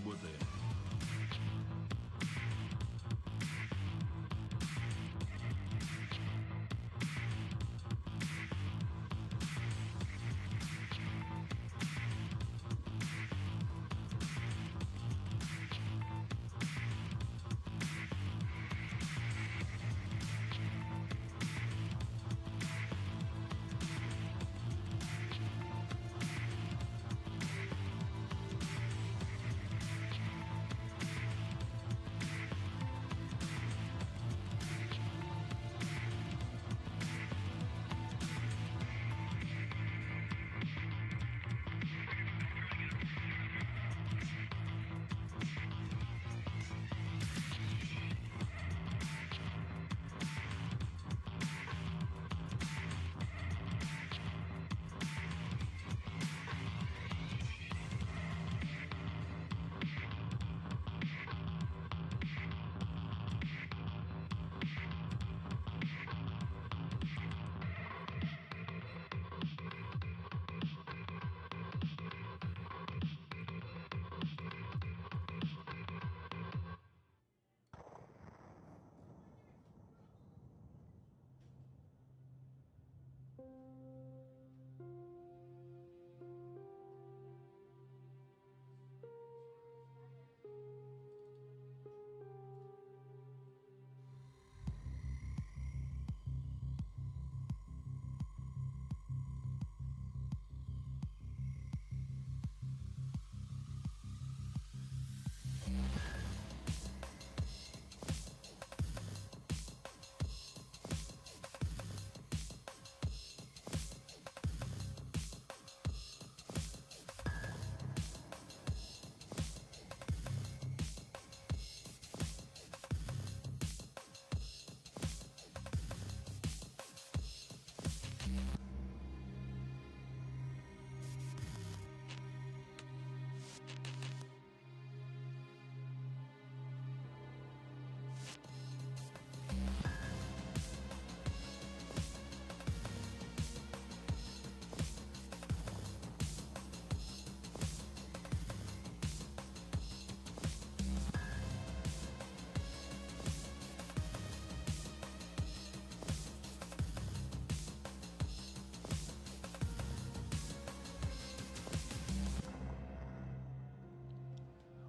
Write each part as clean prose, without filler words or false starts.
работает.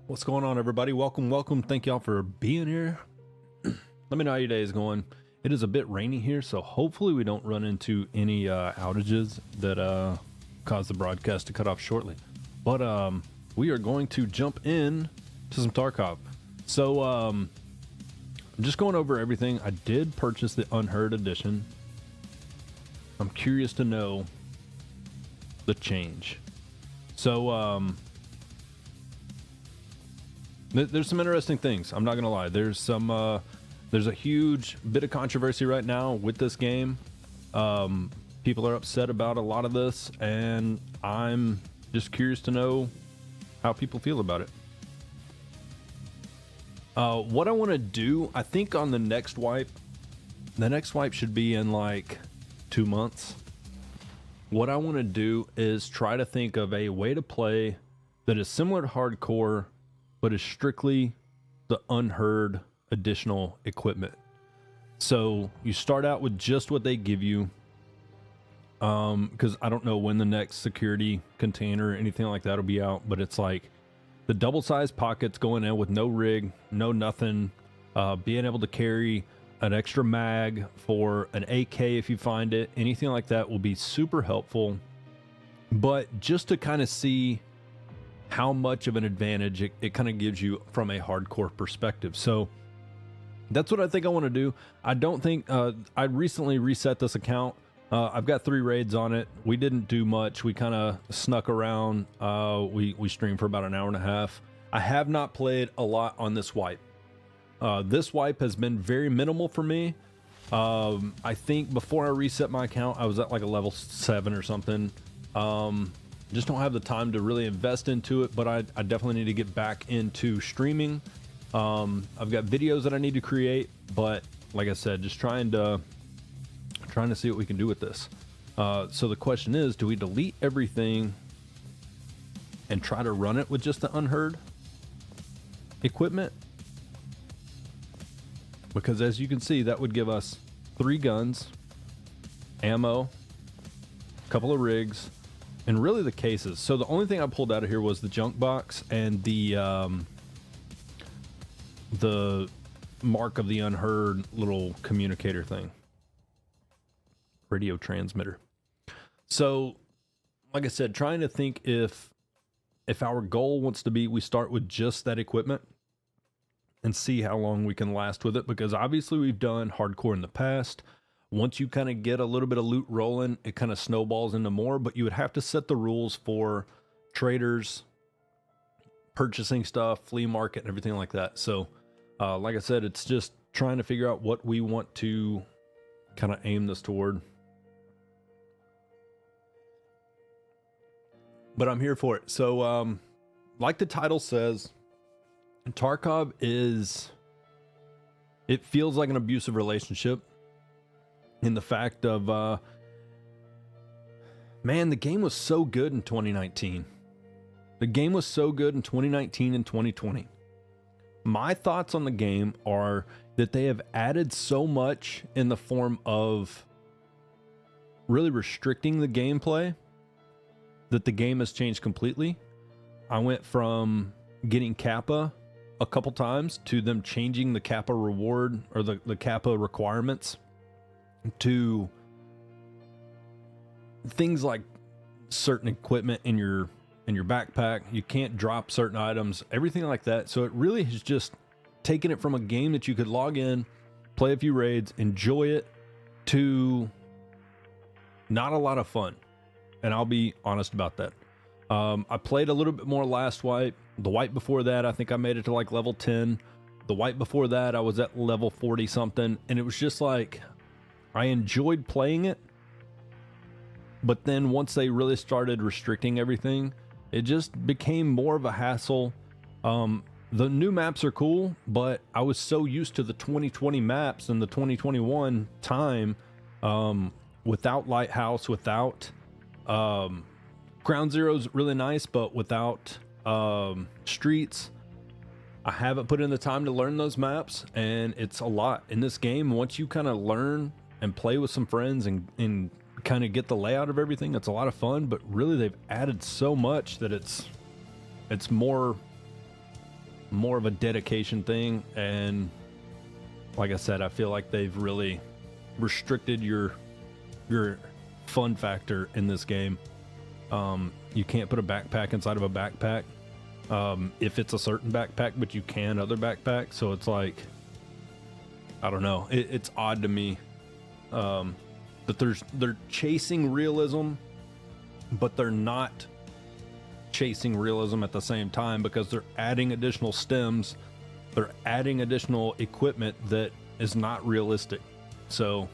What's going on, everybody? Welcome. Thank y'all for being here. Let me know how your day is going. It is a bit rainy here, so hopefully we don't run into any outages that cause the broadcast to cut off shortly. But we are going to jump in to some Tarkov. So I'm just going over everything. I did purchase the Unheard edition. I'm curious to know the change. So there's some interesting things. I'm not gonna lie. There's a huge bit of controversy right now with this game. People are upset about a lot of this, and I'm just curious to know how people feel about it. What I want to do, I think on the next wipe should be in like 2 months. What I want to do is try to think of a way to play that is similar to hardcore, but is strictly the Unheard additional equipment. So you start out with just what they give you, because I don't know when the next security container or anything like that will be out, but it's like the double-sized pockets going in with no rig, no nothing, being able to carry an extra mag for an AK if you find it, anything like that will be super helpful. But just to kind of see how much of an advantage it kind of gives you from a hardcore perspective. So that's what I think I want to do. I don't think I recently reset this account. I've got 3 raids on it. We didn't do much. We kind of snuck around. We streamed for about an hour and a half. I have not played a lot on this wipe. This wipe has been very minimal for me. I think before I reset my account, I was at like a level 7 or something. Just don't have the time to really invest into it, but I definitely need to get back into streaming. I've got videos that I need to create, but like I said, just trying to see what we can do with this. So the question is, do we delete everything and try to run it with just the Unheard, equipment, because as you can see, that would give us 3 guns, ammo, a couple of rigs, and really the cases. So the only thing I pulled out of here was the junk box and the Mark of the Unheard little communicator thing, radio transmitter. So like I said, trying to think if our goal wants to be we start with just that equipment and see how long we can last with it, because obviously we've done hardcore in the past. Once you kind of get a little bit of loot rolling, it kind of snowballs into more, but you would have to set the rules for traders, purchasing stuff, flea market, and everything like that. So like I said, it's just trying to figure out what we want to kind of aim this toward. But I'm here for it. So like the title says, Tarkov it feels like an abusive relationship in the fact of, man, the game was so good in 2019. The game was so good in 2019 and 2020. My thoughts on the game are that they have added so much in the form of really restricting the gameplay that the game has changed completely. I went from getting Kappa a couple times to them changing the Kappa reward or the Kappa requirements to things like certain equipment in your backpack. You can't drop certain items, everything like that. So it really has just taken it from a game that you could log in, play a few raids, enjoy it, to not a lot of fun. And I'll be honest about that. I played a little bit more last wipe. The wipe before that, I think I made it to like level 10. The wipe before that, I was at level 40 something. And it was just like, I enjoyed playing it. But then once they really started restricting everything, it just became more of a hassle. The new maps are cool, but I was so used to the 2020 maps and the 2021 time, without Lighthouse, without Ground Zero's really nice, but without streets. I haven't put in the time to learn those maps, and it's a lot in this game. Once you kind of learn and play with some friends and kind of get the layout of everything, it's a lot of fun. But really, they've added so much that it's more of a dedication thing. And like I said, I feel like they've really restricted your fun factor in this game. You can't put a backpack inside of a backpack if it's a certain backpack, but you can other backpacks. So it's like, I don't know. It's odd to me that they're chasing realism, but they're not chasing realism at the same time, because they're adding additional stems, they're adding additional equipment that is not realistic. So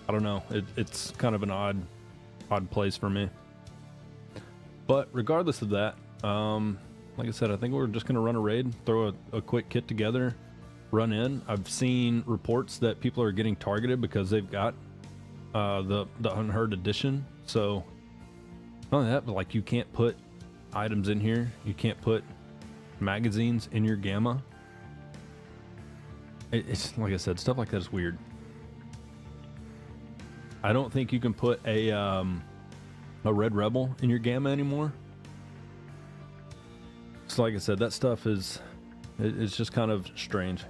I don't know. It's kind of an odd place for me. But regardless of that, like I said, I think we're just going to run a raid, throw a quick kit together, run in. I've seen reports that people are getting targeted because they've got the Unheard edition. So not only that, but like, you can't put items in here. You can't put magazines in your Gamma. It's like I said, stuff like that is weird. I don't think you can put a Red Rebel in your Gamma anymore. So like I said, that stuff it's just kind of strange.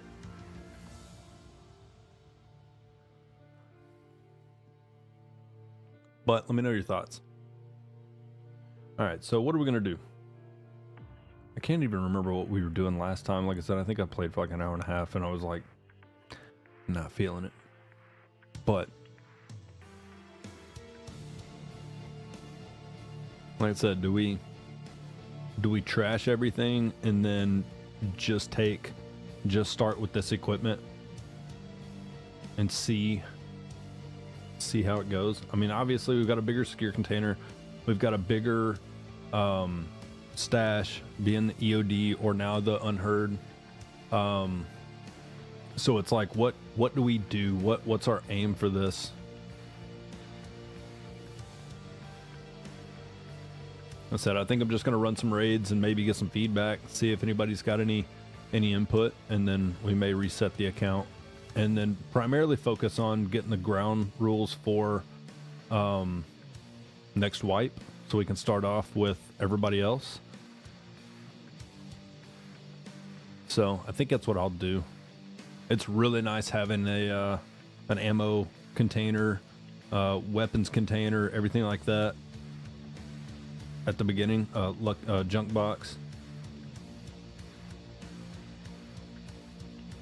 But let me know your thoughts. All right, so what are we gonna do? I can't even remember what we were doing last time. Like I said, I think I played for like an hour and a half, and I was like, not feeling it. But like I said, do we trash everything and then just start with this equipment and see how it goes? I mean, obviously we've got a bigger secure container, we've got a bigger stash, being the EOD or now the Unheard. So it's like, what do we do? What's our aim for this? I said, I think I'm just going to run some raids and maybe get some feedback, see if anybody's got any any input, and then we may reset the account, and then primarily focus on getting the ground rules for next wipe, so we can start off with everybody else. So I think that's what I'll do. It's really nice having a an ammo container, weapons container, everything like that at the beginning. Junk box.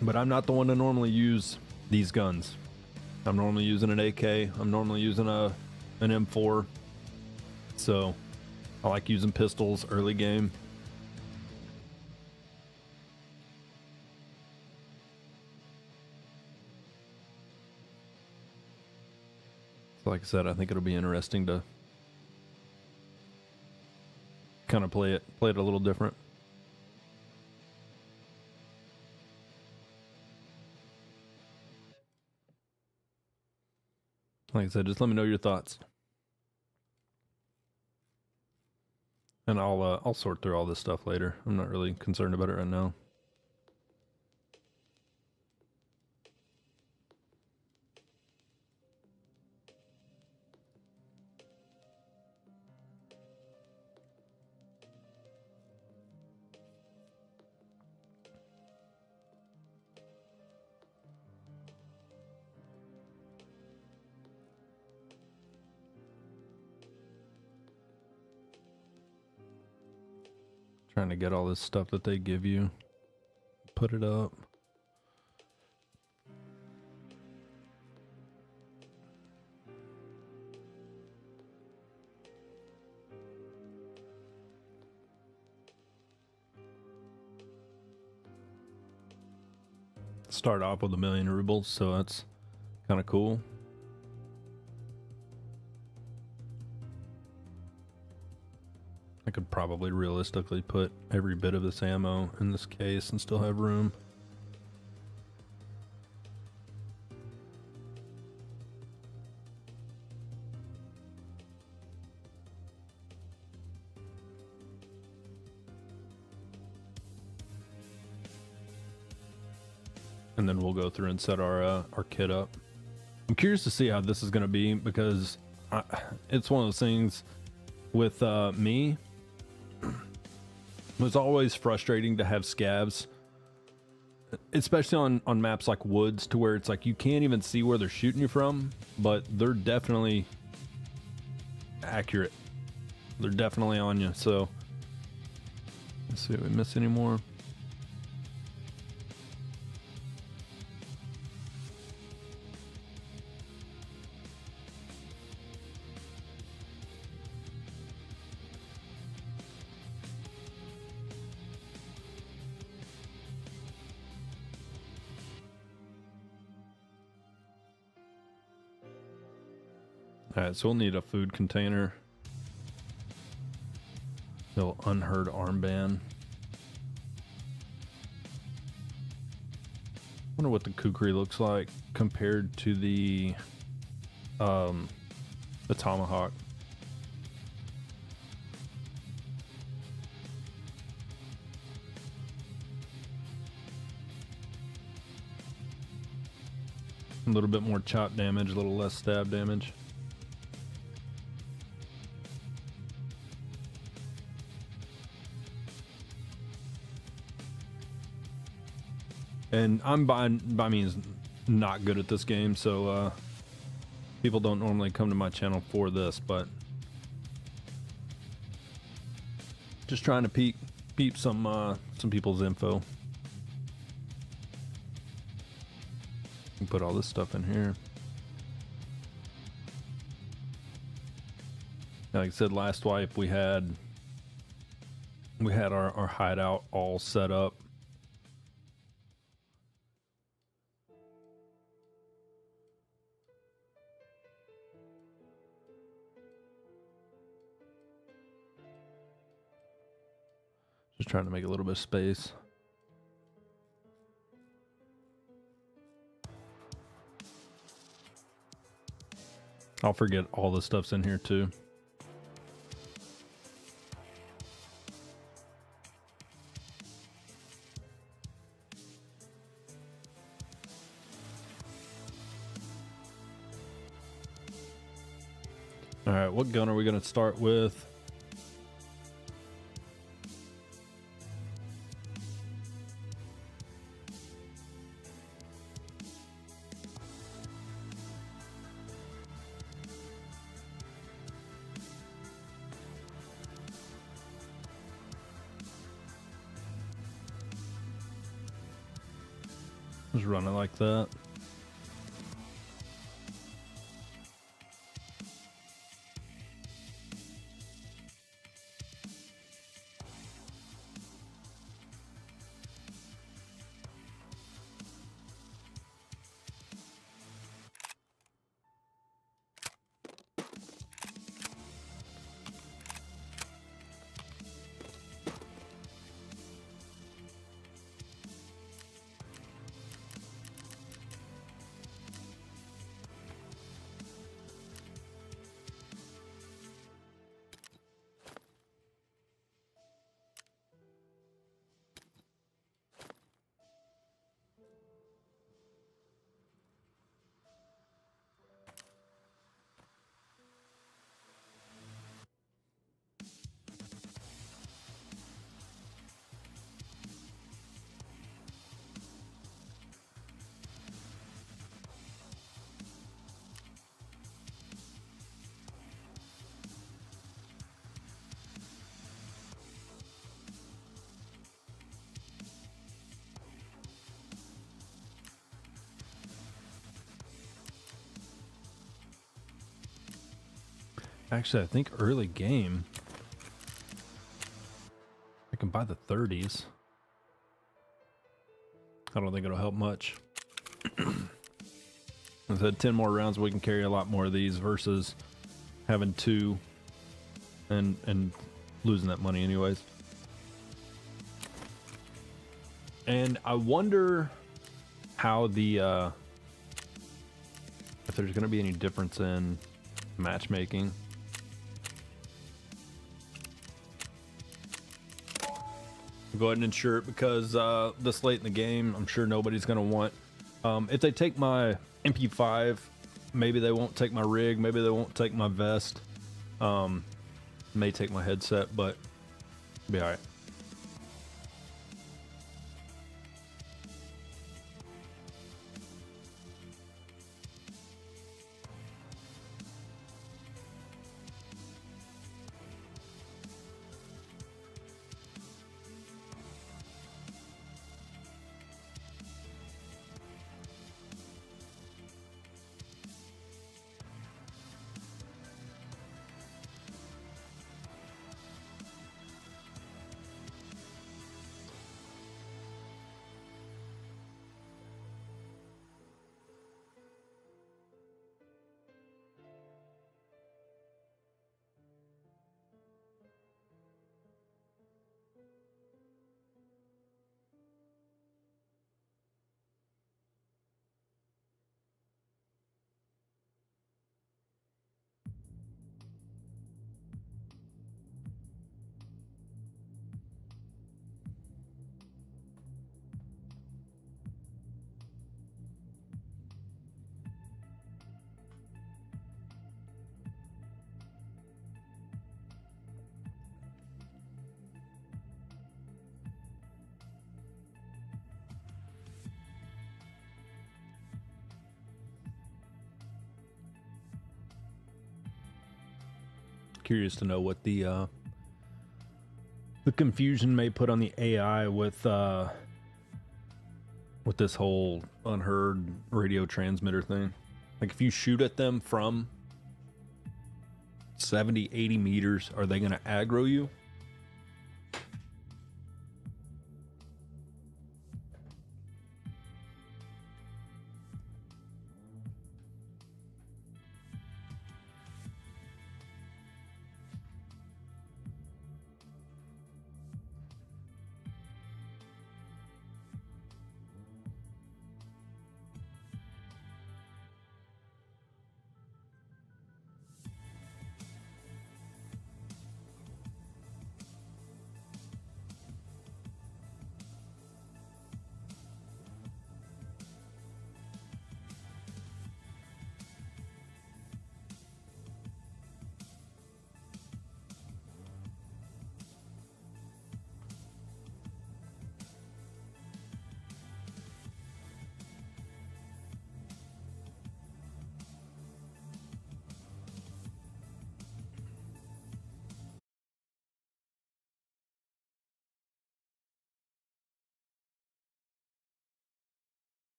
But I'm not the one to normally use these guns. I'm normally using an AK. I'm normally using an M4. So I like using pistols early game. So like I said, I think it'll be interesting to kind of play it a little different. Like I said, just let me know your thoughts, and I'll sort through all this stuff later. I'm not really concerned about it right now. Trying to get all this stuff that they give you, put it up. Start off with 1,000,000 rubles, so that's kind of cool. I could probably realistically put every bit of this ammo in this case and still have room. And then we'll go through and set our kit up. I'm curious to see how this is going to be, because it's one of those things with me. It was always frustrating to have scabs, especially on maps like Woods, to where it's like you can't even see where they're shooting you from, but they're definitely accurate. They're definitely on you. So let's see if we miss any more. Alright, so we'll need a food container. Little unheard armband. Wonder what the kukri looks like compared to the tomahawk. A little bit more chop damage, a little less stab damage. And I'm by means not good at this game, so people don't normally come to my channel for this, but just trying to peep some people's info. You can put all this stuff in here. Like I said, last wipe we had our hideout all set up. Just trying to make a little bit of space. I'll forget all the stuff's in here too. All right, what gun are we going to start with? Just run it like that. Actually, I think early game, I can buy the 30s. I don't think it'll help much. I said 10 more rounds, we can carry a lot more of these versus having 2 and losing that money anyways. And I wonder how the if there's going to be any difference in matchmaking. Go ahead and insure it because this late in the game, I'm sure nobody's going to want. If they take my MP5, maybe they won't take my rig, maybe they won't take my vest. May take my headset, but be all right. Curious to know what the confusion may put on the AI with this whole unheard radio transmitter thing. Like if you shoot at them from 70, 80 meters, are they going to aggro you?